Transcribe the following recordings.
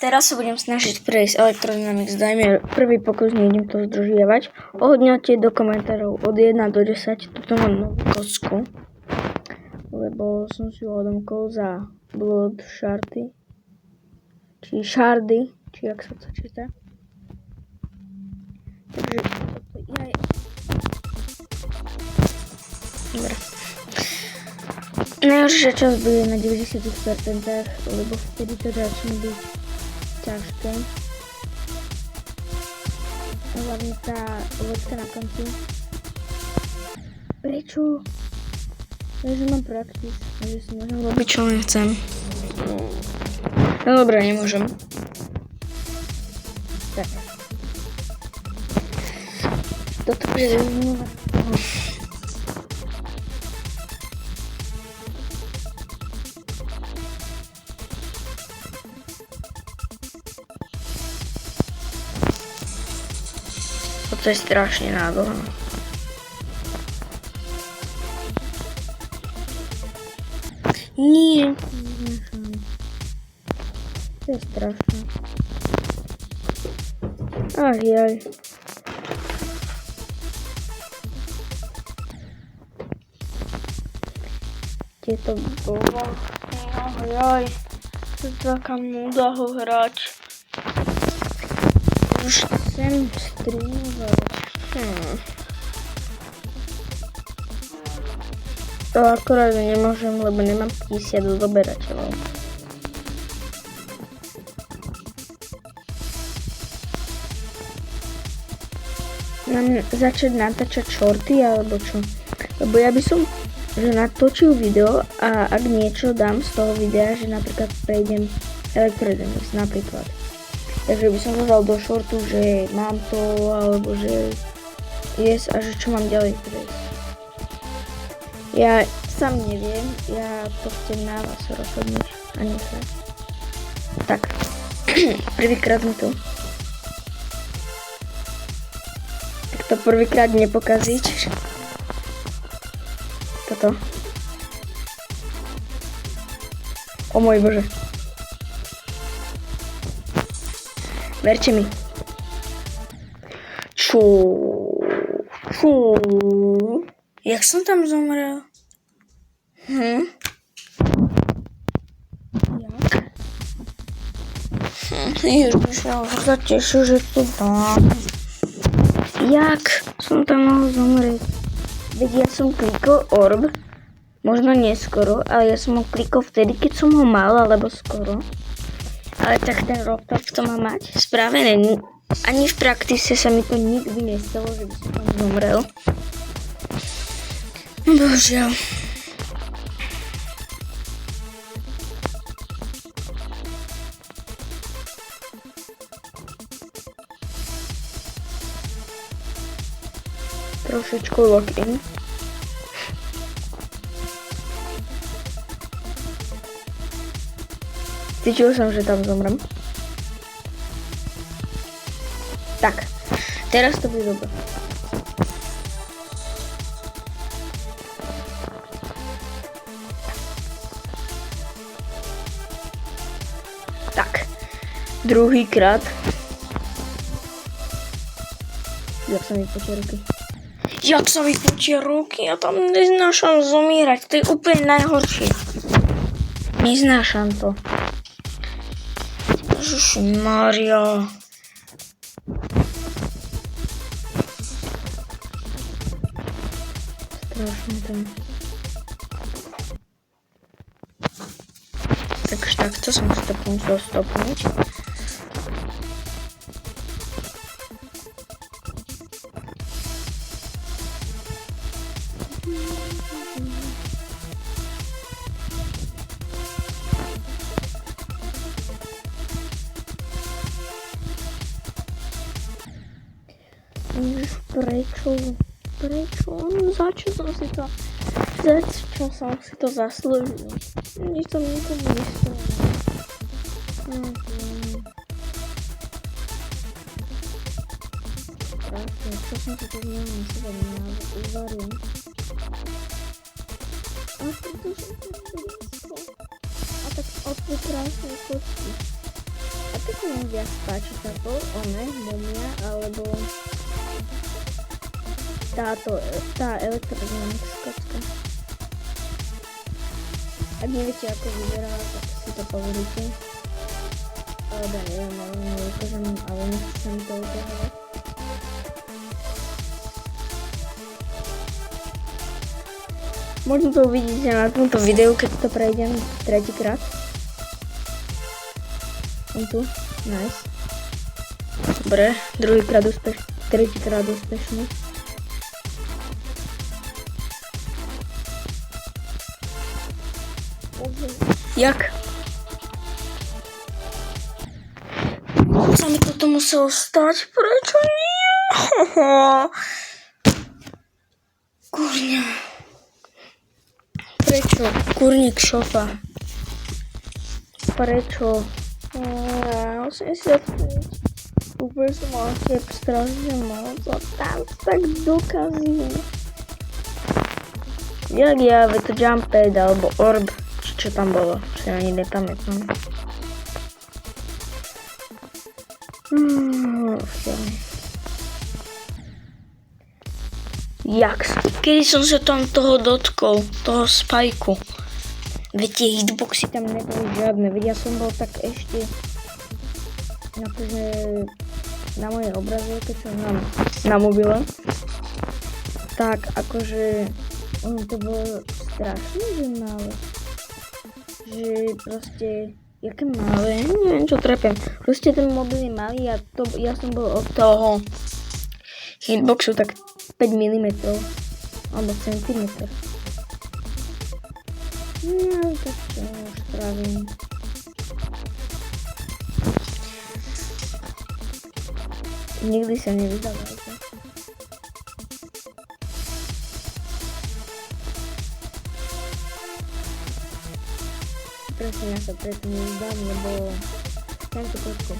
Teraz sa budem snažiť prejsť Electrodynamics. Dajme prvý pokus, nejdem to zdržiavať. Ohodnote do komentárov od 1 do 10. Tuto mám novú kocku, lebo som si ju odomkol za Blood Shardy. Či Shardy, či jak sa to číta. Takže toto je... Dobre. Najhoršia časť bude na 90%, lebo vtedy to začne byť ťažké. Hlavne tá loďka na konci. Prečo? Takže mám praktis, že si môžem robiť čo len chcem. No dobré, nemôžem. Tak. Toto bude znova. To je strašne nádorné. Nie. To je strašné. Jaj. Tieto blbosti. Jaj. To je taká nuda ho hrať. Už chcem streamovať. To akorát nemôžem, lebo nemám 50 odoberateľov. Mám začať natáčať shorty alebo čo? Lebo ja by som natočil video a ak niečo dám z toho videa, že napríklad prejdem Electrodynamics napríklad. Takže by som dodal do shortu, že mám to, alebo že yes a že čo mám ďalej prejsť. Ja sám neviem, ja to chcem na vás rozhodnúť a nechať. Tak, prvýkrát mi to. Tak to prvýkrát nepokazíš. Toto. O môj Bože. Verte mi. Čo? Jak som tam zomrel? Jak? Ježiš, ja už sa teším, že to dám. Jak som tam mohol zomrieť? Veď ja som klikol orb. Možno neskoro, ale ja som ho klikol vtedy, keď som ho mal, alebo skoro. Ale tak ten Robtor to má mať spravené. Ani v praktise sa mi to nikdy nestalo, že by som tam zomrel. Božiaľ. Trošičku lock-in. Cítil som, že tam zomrem. Tak, teraz to bude dobré. Tak, druhýkrát. Jak sa mi potia ruky? Jak sa mi potia ruky? Ja tam neznášam zomírať. To je úplne najhoršie. Neznášam to. Ježišmária. Strašne to. Takže takto som si to musel stopnúť. Prečo? Začo som si to zaslúžil. Nič som nikomu nestalo. Čo som si to znamená na sebe uvaril. A pretože to je blízko. A tak od tej krásnej kocky. Ako sa mi viac páči táto, mumia, alebo tá elektronická. Ak neviete, ako vyzerá, tak si to povedete. Alebo neviem, ale nechcem to uťahovať. Možno to uvidíte na tomto videu, keď to prejdem tretíkrát. Tu, nice. Dobre, tretíkrát úspešne. Jak? Sa mi toto muselo stať, prečo nie? Kurňa. Prečo? Kurník šopa. Prečo? 85. Úplne som mal tep strašne moc a tam tak dokazím. Jak ja, to jump pad alebo orb, čo tam bolo, čo ja ani nepamätám. Jak? Kedy som sa tam toho dotkol, toho spajku? Veď tie hitboxy tam neboli žiadne, veď ja som bol tak ešte akože na mojej obrazovke, čo mám na mobile, tak akože to bolo strašne, že malé, že proste jaké malé, neviem čo trepem, proste ten mobil je malý a ja som bol od toho hitboxu tak 5 mm alebo centimetr. No, tak čo už spravím. Nikdy sa nevydávajte. Presne ja sa preto nevydám, lebo tento kotko.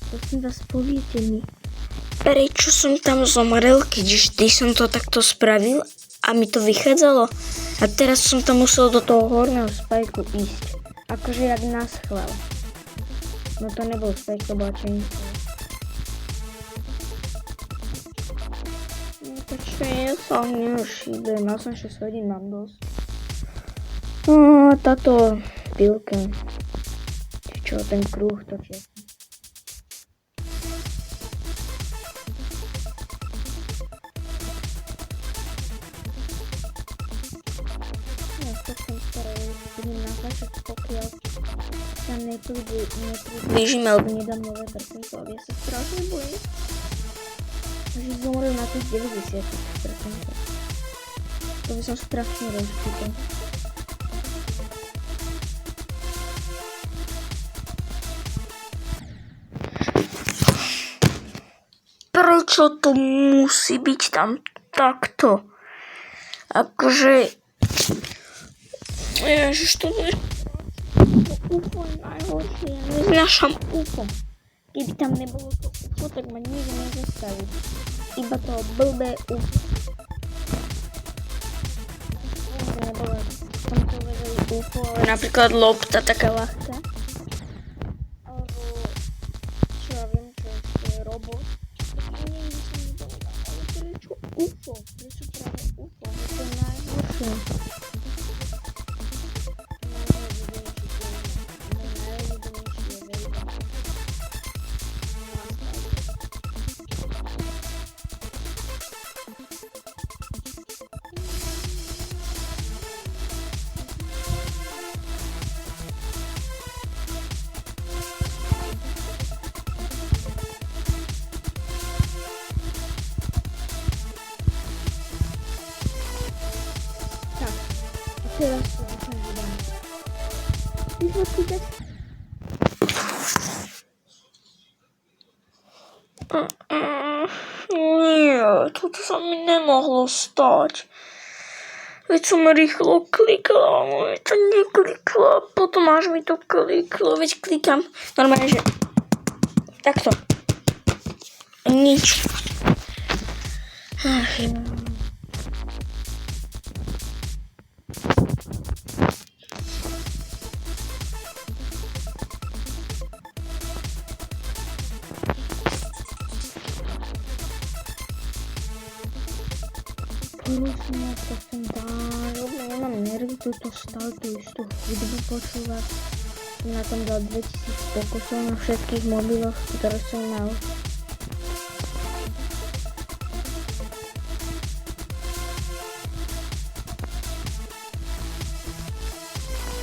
Prosím vás, poviete mi, prečo som tam zomrel, keď vždy som to takto spravil a mi to vychádzalo? A teraz som tam musel do toho horného spajku ísť. Akože jak naschvál. No to nebol spajk, to bola chain. No to čo je, sa už idem, mal som 6 hodín, mám dosť. No táto pilka. Čo, ten kruh, to čo? Pokiaľ sa nepriblížim alebo nedám nové percento, ale ja sa strašne bojím, že zomrel na tých 90%. To by som strašne rozpýtal. Prečo to musí byť tam takto? Akože Ježiš, to je UFO najhoršie, ja neznášam UFO. Keby tam nebolo to UFO, tak ma nikdy nezastaví. Iba to blbé UFO. Nebolo tam povedali UFO, ale napríklad lopta taká ľahká. Alebo čo ja viem, čo ešte je robot. Nikdy som nepovedal, ale prečo UFO? Prečo práve UFO? To je najhoršie. Teraz to ukážem. Výsledky teď. Nie, toto sa mi nemohlo stať. Veď som rýchlo klikla, ale to neklikla. Potom až mi to kliklo, veď klikám. Normálne, že takto. Nič. Ach, Prosím vás, to som dál, nemám nervy túto stále tú istú hudbu počúvať. Som na tom dal 2000 pokusov na všetkých mobiloch, ktoré som mal.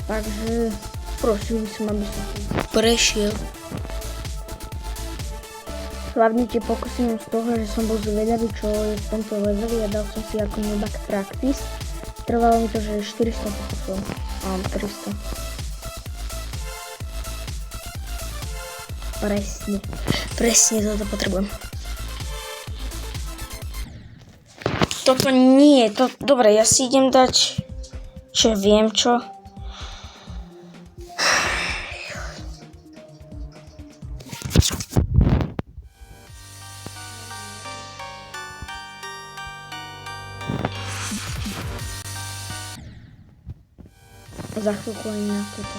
Takže prosím som, aby som prešiel. Hlavne tie pokusy z toho, že som bol zvedavý, čo je v tomto leveli a dal som si ako nobak practice. Trvalo mi to, že 400 pokusov. Mám 300. Presne toto potrebujem. Toto nie, dobre, ja si idem dať, čo viem čo. Za chvíľku ani na toto.